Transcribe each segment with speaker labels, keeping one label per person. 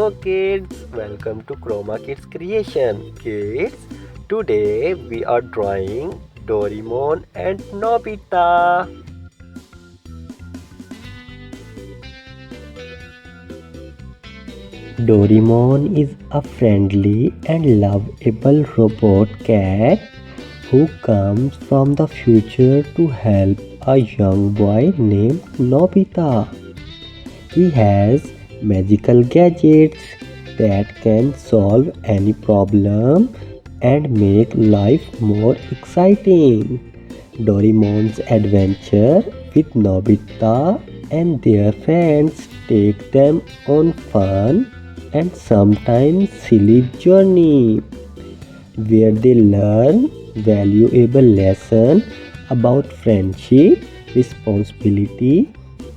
Speaker 1: Hello kids, welcome to Chroma Kids Creation. Kids, today we are drawing Doraemon and Nobita. Doraemon is a friendly and lovable robot cat who comes from the future to help a young boy named Nobita. He has magical gadgets that can solve any problem and make life more exciting. Doraemon's adventure with Nobita and their friends take them on fun and sometimes silly journey where they learn valuable lessons about friendship, responsibility,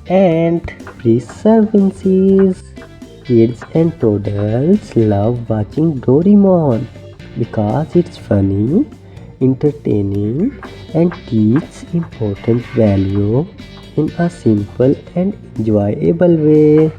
Speaker 1: and perseverance. Kids and toddlers love watching Doraemon because it's funny, entertaining, and teaches important value in a simple and enjoyable way.